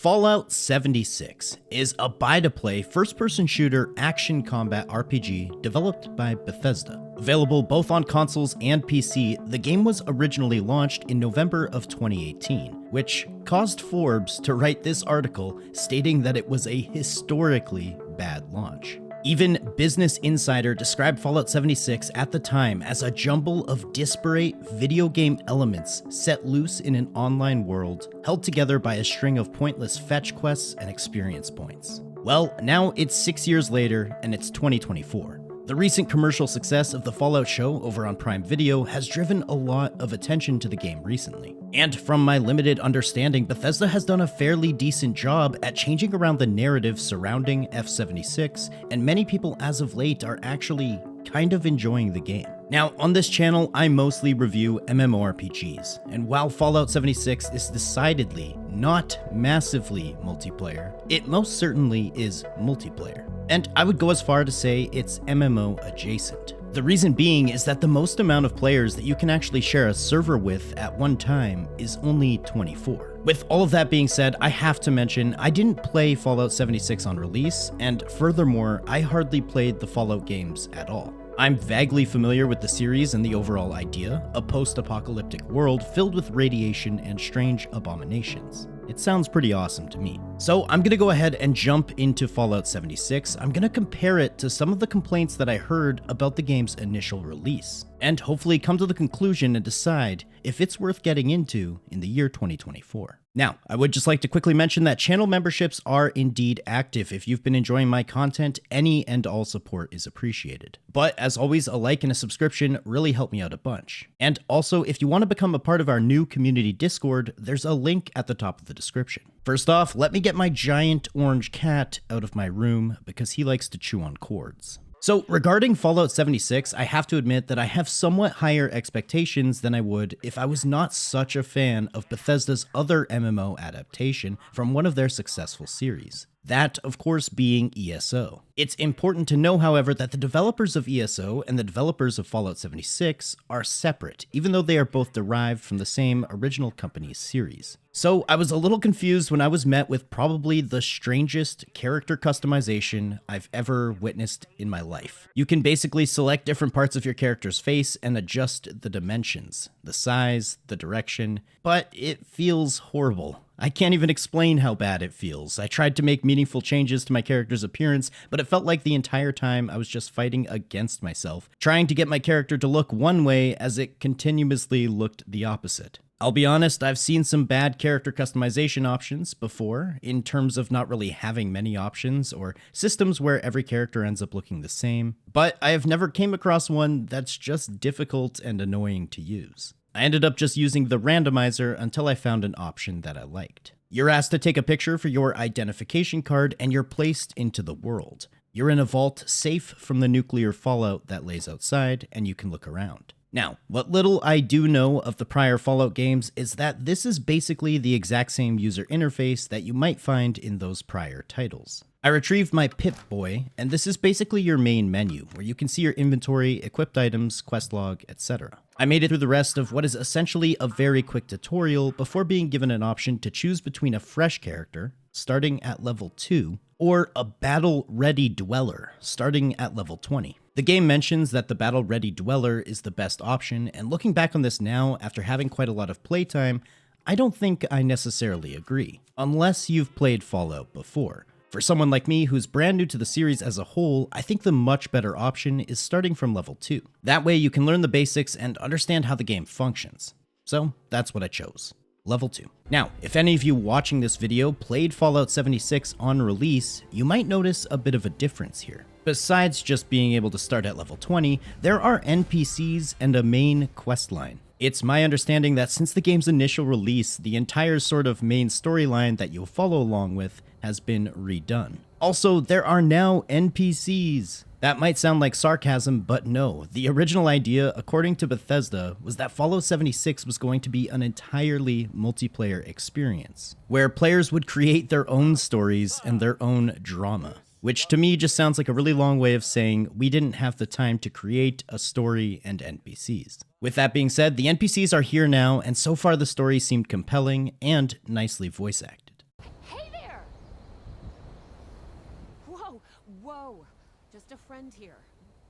Fallout 76 is a buy-to-play first-person shooter action combat RPG developed by Bethesda. Available both on consoles and PC, the game was originally launched in November of 2018, which caused Forbes to write this article stating that it was a historically bad launch. Even Business Insider described Fallout 76 at the time as a jumble of disparate video game elements set loose in an online world, held together by a string of pointless fetch quests and experience points. Well, now it's 6 years later, and it's 2024. The recent commercial success of the Fallout show over on Prime Video has driven a lot of attention to the game recently. And from my limited understanding, Bethesda has done a fairly decent job at changing around the narrative surrounding F76, and many people as of late are actually kind of enjoying the game. Now, on this channel, I mostly review MMORPGs, and while Fallout 76 is decidedly not massively multiplayer, it most certainly is multiplayer. And I would go as far to say it's MMO adjacent. The reason being is that the most amount of players that you can actually share a server with at one time is only 24. With all of that being said, I have to mention I didn't play Fallout 76 on release, and furthermore, I hardly played the Fallout games at all. I'm vaguely familiar with the series and the overall idea, a post-apocalyptic world filled with radiation and strange abominations. It sounds pretty awesome to me. So I'm gonna go ahead and jump into Fallout 76. I'm gonna compare it to some of the complaints that I heard about the game's initial release, and hopefully come to the conclusion and decide if it's worth getting into in the year 2024. Now, I would just like to quickly mention that channel memberships are indeed active. If you've been enjoying my content, any and all support is appreciated. But as always, a like and a subscription really help me out a bunch. And also, if you want to become a part of our new community Discord, there's a link at the top of the description. First off, let me get my giant orange cat out of my room because he likes to chew on cords. So regarding Fallout 76, I have to admit that I have somewhat higher expectations than I would if I was not such a fan of Bethesda's other MMO adaptation from one of their successful series. That, of course, being ESO. It's important to know, however, that the developers of ESO and the developers of Fallout 76 are separate, even though they are both derived from the same original company's series. So I was a little confused when I was met with probably the strangest character customization I've ever witnessed in my life. You can basically select different parts of your character's face and adjust the dimensions, the size, the direction, but it feels horrible. I can't even explain how bad it feels. I tried to make meaningful changes to my character's appearance, but it felt like the entire time I was just fighting against myself, trying to get my character to look one way as it continuously looked the opposite. I'll be honest, I've seen some bad character customization options before, in terms of not really having many options, or systems where every character ends up looking the same, but I have never came across one that's just difficult and annoying to use. I ended up just using the randomizer until I found an option that I liked. You're asked to take a picture for your identification card and you're placed into the world. You're in a vault safe from the nuclear fallout that lays outside, and you can look around. Now, what little I do know of the prior Fallout games is that this is basically the exact same user interface that you might find in those prior titles. I retrieved my Pip-Boy, and this is basically your main menu, where you can see your inventory, equipped items, quest log, etc. I made it through the rest of what is essentially a very quick tutorial before being given an option to choose between a fresh character, starting at level 2, or a battle-ready dweller, starting at level 20. The game mentions that the battle-ready dweller is the best option, and looking back on this now, after having quite a lot of playtime, I don't think I necessarily agree, unless you've played Fallout before. For someone like me who's brand new to the series as a whole, I think the much better option is starting from level 2. That way you can learn the basics and understand how the game functions. So that's what I chose. Level 2. Now, if any of you watching this video played Fallout 76 on release, you might notice a bit of a difference here. Besides just being able to start at level 20, there are NPCs and a main quest line. It's my understanding that since the game's initial release, the entire sort of main storyline that you'll follow along with has been redone. Also, there are now NPCs. That might sound like sarcasm, but no. The original idea, according to Bethesda, was that Fallout 76 was going to be an entirely multiplayer experience, where players would create their own stories and their own drama. Which to me just sounds like a really long way of saying we didn't have the time to create a story and NPCs. With that being said, the NPCs are here now, and so far the story seemed compelling and nicely voice acted. Hey Whoa, just a friend here.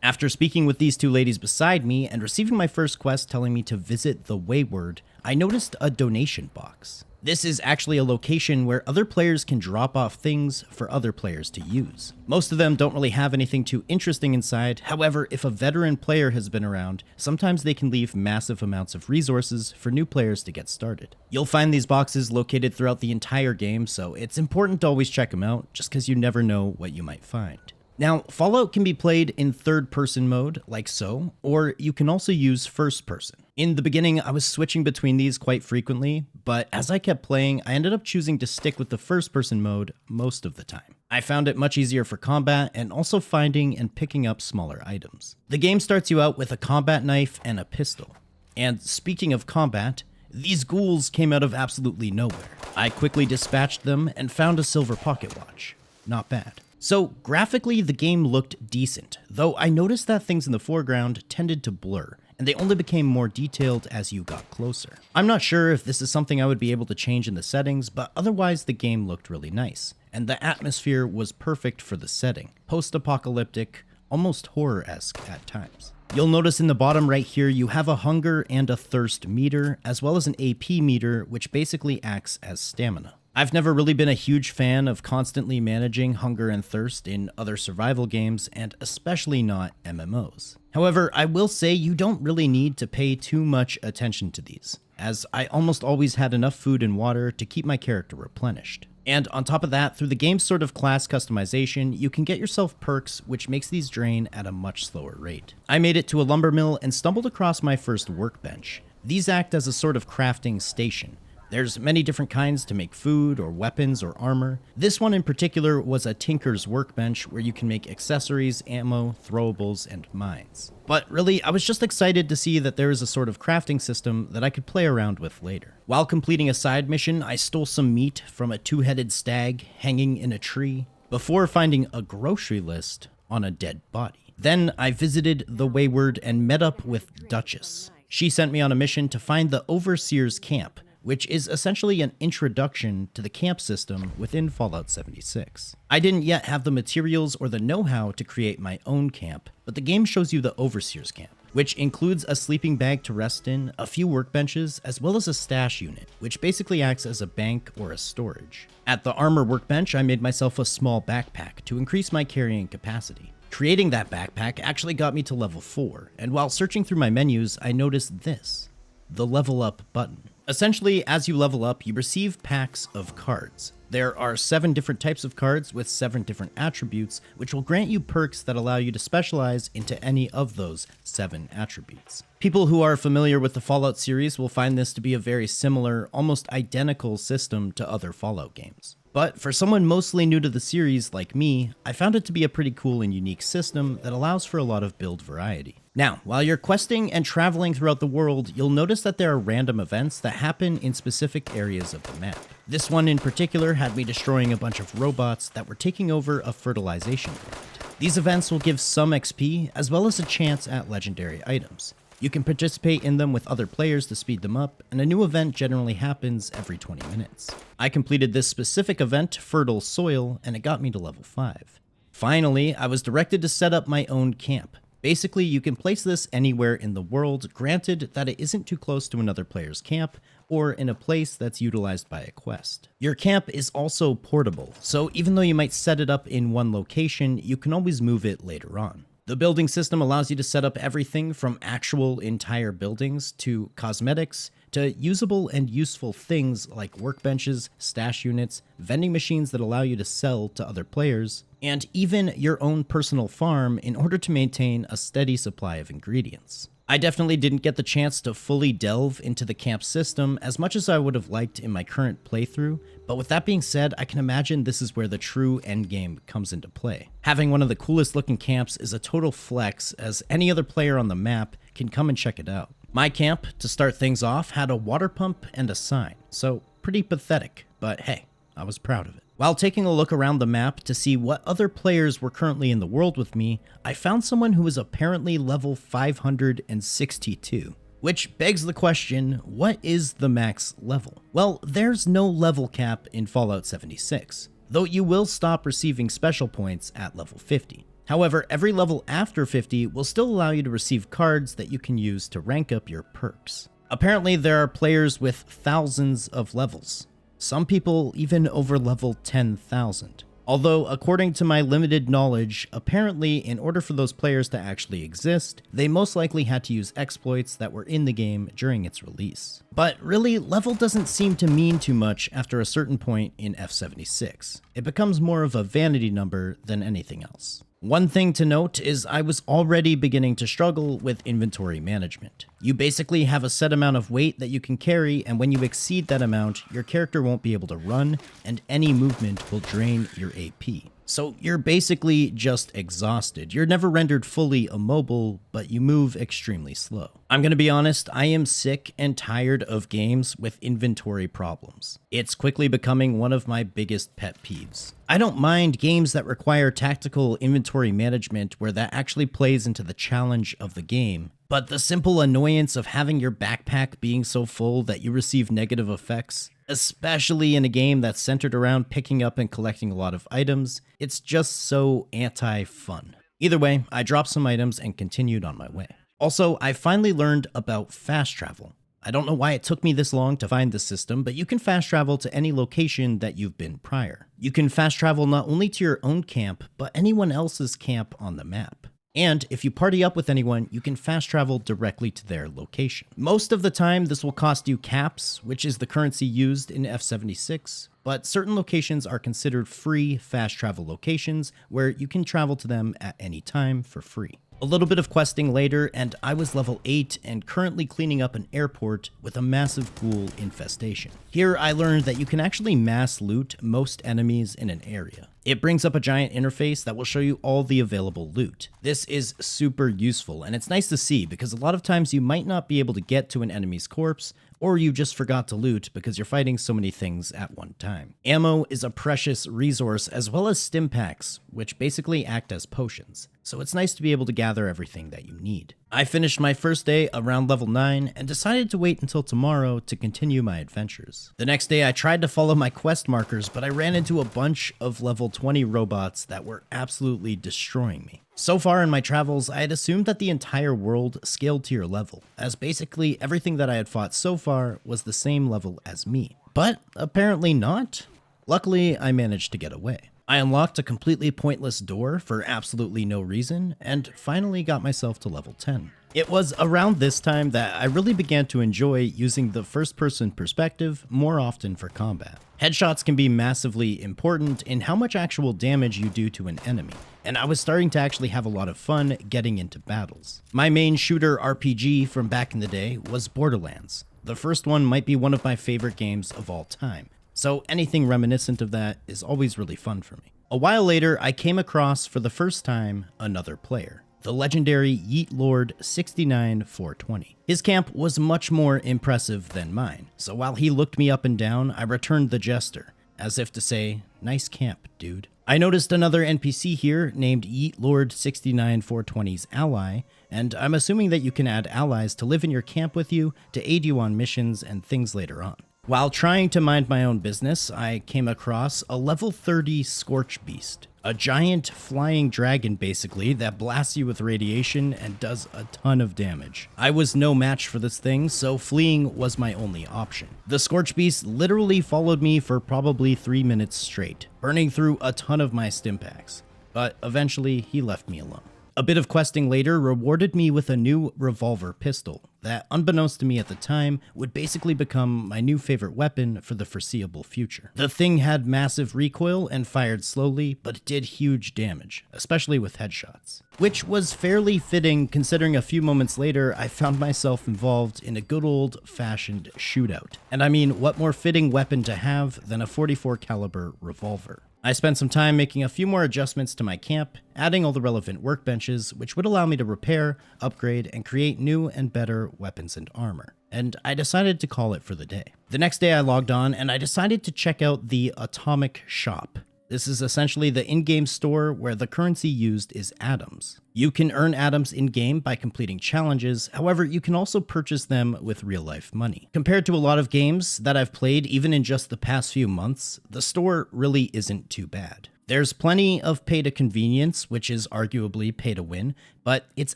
After speaking with these two ladies beside me and receiving my first quest telling me to visit the Waydot, I noticed a donation box. This is actually a location where other players can drop off things for other players to use. Most of them don't really have anything too interesting inside. However, if a veteran player has been around, sometimes they can leave massive amounts of resources for new players to get started. You'll find these boxes located throughout the entire game, so it's important to always check them out, just because you never know what you might find. Now, Fallout can be played in third-person mode, like so, or you can also use first-person. In the beginning, I was switching between these quite frequently, but as I kept playing, I ended up choosing to stick with the first-person mode most of the time. I found it much easier for combat and also finding and picking up smaller items. The game starts you out with a combat knife and a pistol. And speaking of combat, these ghouls came out of absolutely nowhere. I quickly dispatched them and found a silver pocket watch. Not bad. So, graphically, the game looked decent, though I noticed that things in the foreground tended to blur, and they only became more detailed as you got closer. I'm not sure if this is something I would be able to change in the settings, but otherwise the game looked really nice, and the atmosphere was perfect for the setting. Post-apocalyptic, almost horror-esque at times. You'll notice in the bottom right here you have a hunger and a thirst meter, as well as an AP meter, which basically acts as stamina. I've never really been a huge fan of constantly managing hunger and thirst in other survival games, and especially not MMOs. However, I will say you don't really need to pay too much attention to these, as I almost always had enough food and water to keep my character replenished. And on top of that, through the game's sort of class customization, you can get yourself perks which makes these drain at a much slower rate. I made it to a lumber mill and stumbled across my first workbench. These act as a sort of crafting station. There's many different kinds to make food or weapons or armor. This one in particular was a tinker's workbench where you can make accessories, ammo, throwables, and mines. But really, I was just excited to see that there is a sort of crafting system that I could play around with later. While completing a side mission, I stole some meat from a two-headed stag hanging in a tree before finding a grocery list on a dead body. Then I visited the Wayward and met up with Duchess. She sent me on a mission to find the Overseer's camp, which is essentially an introduction to the camp system within Fallout 76. I didn't yet have the materials or the know-how to create my own camp, but the game shows you the Overseer's camp, which includes a sleeping bag to rest in, a few workbenches, as well as a stash unit, which basically acts as a bank or a storage. At the armor workbench, I made myself a small backpack to increase my carrying capacity. Creating that backpack actually got me to level 4, and while searching through my menus, I noticed this, the level up button. Essentially, as you level up, you receive packs of cards. There are 7 different types of cards with 7 different attributes, which will grant you perks that allow you to specialize into any of those 7 attributes. People who are familiar with the Fallout series will find this to be a very similar, almost identical system to other Fallout games. But for someone mostly new to the series like me, I found it to be a pretty cool and unique system that allows for a lot of build variety. Now, while you're questing and traveling throughout the world, you'll notice that there are random events that happen in specific areas of the map. This one in particular had me destroying a bunch of robots that were taking over a fertilization plant. These events will give some XP, as well as a chance at legendary items. You can participate in them with other players to speed them up, and a new event generally happens every 20 minutes. I completed this specific event, Fertile Soil, and it got me to level 5. Finally, I was directed to set up my own camp. Basically, you can place this anywhere in the world, granted that it isn't too close to another player's camp, or in a place that's utilized by a quest. Your camp is also portable, so even though you might set it up in one location, you can always move it later on. The building system allows you to set up everything from actual entire buildings to cosmetics to usable and useful things like workbenches, stash units, vending machines that allow you to sell to other players, and even your own personal farm in order to maintain a steady supply of ingredients. I definitely didn't get the chance to fully delve into the camp system as much as I would have liked in my current playthrough, but with that being said, I can imagine this is where the true endgame comes into play. Having one of the coolest looking camps is a total flex, as any other player on the map can come and check it out. My camp, to start things off, had a water pump and a sign, so pretty pathetic, but hey, I was proud of it. While taking a look around the map to see what other players were currently in the world with me, I found someone who was apparently level 562. Which begs the question, what is the max level? Well, there's no level cap in Fallout 76. though you will stop receiving special points at level 50. However, every level after 50 will still allow you to receive cards that you can use to rank up your perks. Apparently, there are players with thousands of levels. Some people even over level 10,000. Although, according to my limited knowledge, apparently in order for those players to actually exist, they most likely had to use exploits that were in the game during its release. But really, level doesn't seem to mean too much after a certain point in F76. It becomes more of a vanity number than anything else. One thing to note is I was already beginning to struggle with inventory management. You basically have a set amount of weight that you can carry, and when you exceed that amount, your character won't be able to run, and any movement will drain your AP. So you're basically just exhausted. You're never rendered fully immobile, but you move extremely slow. I'm gonna be honest, I am sick and tired of games with inventory problems. It's quickly becoming one of my biggest pet peeves. I don't mind games that require tactical inventory management where that actually plays into the challenge of the game, but the simple annoyance of having your backpack being so full that you receive negative effects, especially in a game that's centered around picking up and collecting a lot of items, it's just so anti-fun. Either way, I dropped some items and continued on my way. Also, I finally learned about fast travel. I don't know why it took me this long to find this system, but you can fast travel to any location that you've been prior. You can fast travel not only to your own camp, but anyone else's camp on the map. And if you party up with anyone, you can fast travel directly to their location. Most of the time, this will cost you caps, which is the currency used in F76, but certain locations are considered free fast travel locations where you can travel to them at any time for free. A little bit of questing later, and I was level 8 and currently cleaning up an airport with a massive ghoul infestation. Here I learned that you can actually mass loot most enemies in an area. It brings up a giant interface that will show you all the available loot. This is super useful, and it's nice to see because a lot of times you might not be able to get to an enemy's corpse, or you just forgot to loot because you're fighting so many things at one time. Ammo is a precious resource, as well as stim packs, which basically act as potions, so it's nice to be able to gather everything that you need. I finished my first day around level 9 and decided to wait until tomorrow to continue my adventures. The next day I tried to follow my quest markers, but I ran into a bunch of level 20 robots that were absolutely destroying me. So far in my travels, I had assumed that the entire world scaled to your level, as basically everything that I had fought so far was the same level as me. But apparently not. Luckily, I managed to get away. I unlocked a completely pointless door for absolutely no reason, and finally got myself to level 10. It was around this time that I really began to enjoy using the first-person perspective more often for combat. Headshots can be massively important in how much actual damage you do to an enemy, and I was starting to actually have a lot of fun getting into battles. My main shooter RPG from back in the day was Borderlands. The first one might be one of my favorite games of all time, so anything reminiscent of that is always really fun for me. A while later, I came across, for the first time, another player. The legendary Yeet Lord 69420. His camp was much more impressive than mine, so while he looked me up and down, I returned the gesture, as if to say, nice camp, dude. I noticed another NPC here named Yeet Lord 69420's ally, and I'm assuming that you can add allies to live in your camp with you to aid you on missions and things later on. While trying to mind my own business, I came across a level 30 Scorch Beast. A giant flying dragon, basically, that blasts you with radiation and does a ton of damage. I was no match for this thing, so fleeing was my only option. The Scorch Beast literally followed me for probably 3 minutes straight, burning through a ton of my stim packs. But eventually, he left me alone. A bit of questing later rewarded me with a new revolver pistol that, unbeknownst to me at the time, would basically become my new favorite weapon for the foreseeable future. The thing had massive recoil and fired slowly, but it did huge damage, especially with headshots. Which was fairly fitting considering a few moments later I found myself involved in a good old-fashioned shootout. And I mean, what more fitting weapon to have than a .44 caliber revolver? I spent some time making a few more adjustments to my camp, adding all the relevant workbenches, which would allow me to repair, upgrade, and create new and better weapons and armor. And I decided to call it for the day. The next day I logged on and I decided to check out the Atomic Shop. This is essentially the in-game store where the currency used is atoms. You can earn atoms in-game by completing challenges, however, you can also purchase them with real-life money. Compared to a lot of games that I've played even in just the past few months, the store really isn't too bad. There's plenty of pay to convenience, which is arguably pay to win, but it's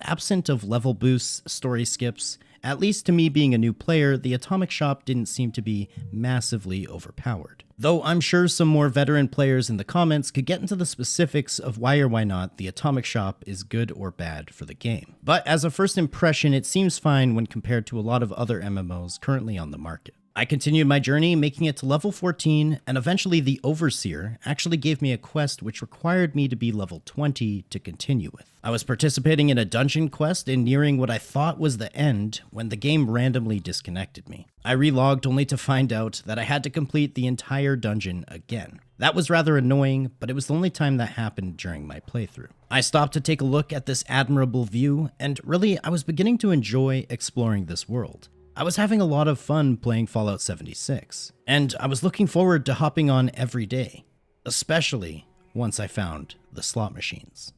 absent of level boosts, story skips. At least to me being a new player, the Atomic Shop didn't seem to be massively overpowered. Though I'm sure some more veteran players in the comments could get into the specifics of why or why not the Atomic Shop is good or bad for the game. But as a first impression, it seems fine when compared to a lot of other MMOs currently on the market. I continued my journey, making it to level 14, and eventually the Overseer actually gave me a quest which required me to be level 20 to continue with. I was participating in a dungeon quest and nearing what I thought was the end when the game randomly disconnected me. I relogged only to find out that I had to complete the entire dungeon again. That was rather annoying, but it was the only time that happened during my playthrough. I stopped to take a look at this admirable view, and really I was beginning to enjoy exploring this world. I was having a lot of fun playing Fallout 76, and I was looking forward to hopping on every day, especially once I found the slot machines.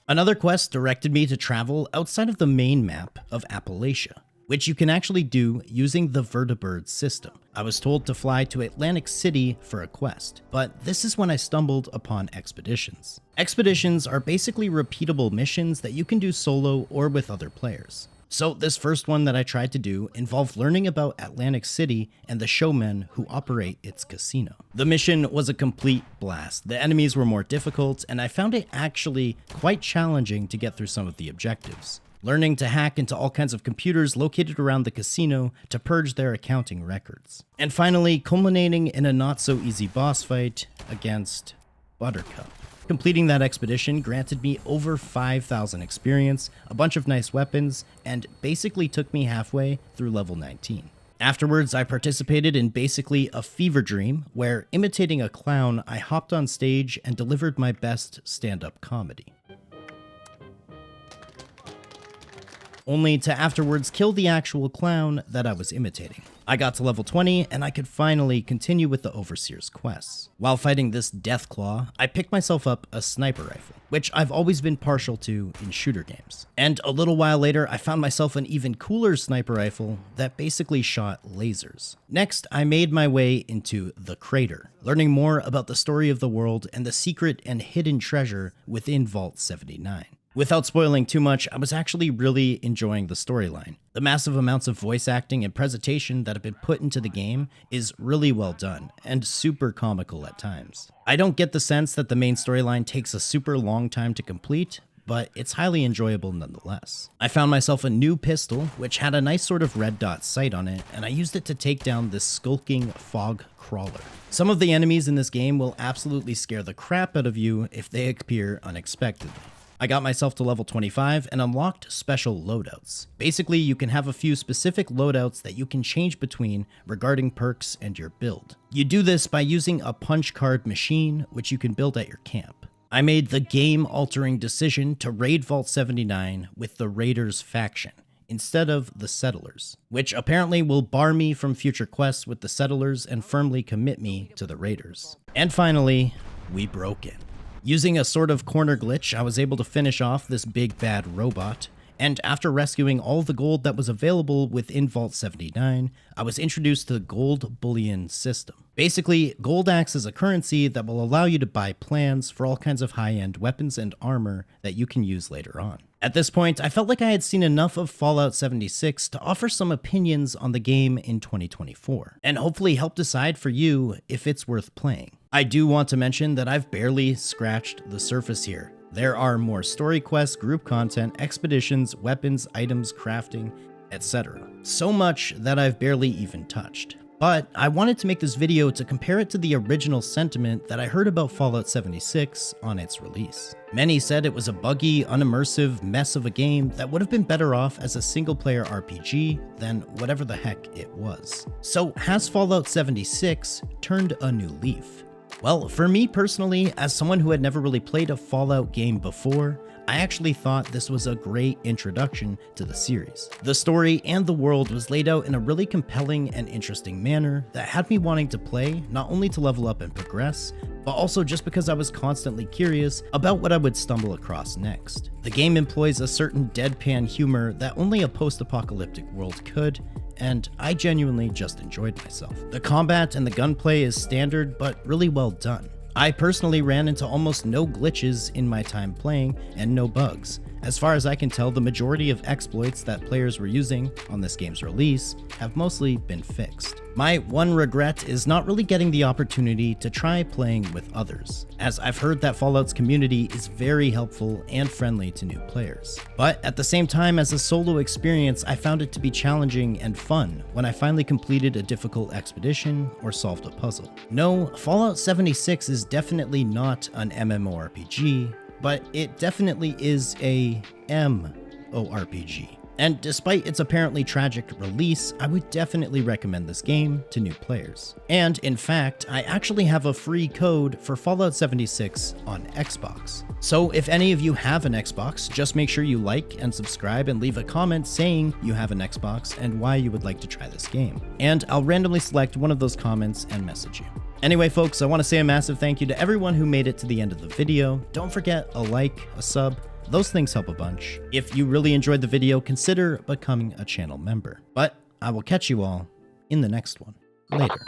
Another quest directed me to travel outside of the main map of Appalachia, which you can actually do using the Vertibird system. I was told to fly to Atlantic City for a quest, but this is when I stumbled upon expeditions. Expeditions are basically repeatable missions that you can do solo or with other players. So this first one that I tried to do involved learning about Atlantic City and the showmen who operate its casino. The mission was a complete blast. The enemies were more difficult, and I found it actually quite challenging to get through some of the objectives. Learning to hack into all kinds of computers located around the casino to purge their accounting records. And finally, culminating in a not-so-easy boss fight against Buttercup. Completing that expedition granted me over 5,000 experience, a bunch of nice weapons, and basically took me halfway through level 19. Afterwards, I participated in basically a fever dream, where imitating a clown, I hopped on stage and delivered my best stand-up comedy. Only to afterwards kill the actual clown that I was imitating. I got to level 20, and I could finally continue with the Overseer's quests. While fighting this Deathclaw, I picked myself up a sniper rifle, which I've always been partial to in shooter games. And a little while later, I found myself an even cooler sniper rifle that basically shot lasers. Next, I made my way into the Crater, learning more about the story of the world and the secret and hidden treasure within Vault 79. Without spoiling too much, I was actually really enjoying the storyline. The massive amounts of voice acting and presentation that have been put into the game is really well done, and super comical at times. I don't get the sense that the main storyline takes a super long time to complete, but it's highly enjoyable nonetheless. I found myself a new pistol, which had a nice sort of red dot sight on it, and I used it to take down this skulking fog crawler. Some of the enemies in this game will absolutely scare the crap out of you if they appear unexpectedly. I got myself to level 25 and unlocked special loadouts. Basically, you can have a few specific loadouts that you can change between regarding perks and your build. You do this by using a punch card machine, which you can build at your camp. I made the game-altering decision to raid Vault 79 with the Raiders faction, instead of the Settlers, which apparently will bar me from future quests with the Settlers and firmly commit me to the Raiders. And finally, we broke in. Using a sort of corner glitch, I was able to finish off this big bad robot, and after rescuing all the gold that was available within Vault 79, I was introduced to the gold bullion system. Basically, gold acts as a currency that will allow you to buy plans for all kinds of high-end weapons and armor that you can use later on. At this point, I felt like I had seen enough of Fallout 76 to offer some opinions on the game in 2024, and hopefully help decide for you if it's worth playing. I do want to mention that I've barely scratched the surface here. There are more story quests, group content, expeditions, weapons, items, crafting, etc. So much that I've barely even touched. But I wanted to make this video to compare it to the original sentiment that I heard about Fallout 76 on its release. Many said it was a buggy, unimmersive mess of a game that would have been better off as a single-player RPG than whatever the heck it was. So has Fallout 76 turned a new leaf? Well, for me personally, as someone who had never really played a Fallout game before, I actually thought this was a great introduction to the series. The story and the world was laid out in a really compelling and interesting manner that had me wanting to play, not only to level up and progress, but also just because I was constantly curious about what I would stumble across next. The game employs a certain deadpan humor that only a post-apocalyptic world could, and I genuinely just enjoyed myself. The combat and the gunplay is standard, but really well done. I personally ran into almost no glitches in my time playing and no bugs. As far as I can tell, the majority of exploits that players were using on this game's release have mostly been fixed. My one regret is not really getting the opportunity to try playing with others, as I've heard that Fallout's community is very helpful and friendly to new players. But at the same time, as a solo experience, I found it to be challenging and fun when I finally completed a difficult expedition or solved a puzzle. No, Fallout 76 is definitely not an MMORPG, but it definitely is a MORPG. And despite its apparently tragic release, I would definitely recommend this game to new players. And in fact, I actually have a free code for Fallout 76 on Xbox. So if any of you have an Xbox, just make sure you like and subscribe and leave a comment saying you have an Xbox and why you would like to try this game. And I'll randomly select one of those comments and message you. Anyway, folks, I want to say a massive thank you to everyone who made it to the end of the video. Don't forget a like, a sub. Those things help a bunch. If you really enjoyed the video, consider becoming a channel member. But I will catch you all in the next one. Later.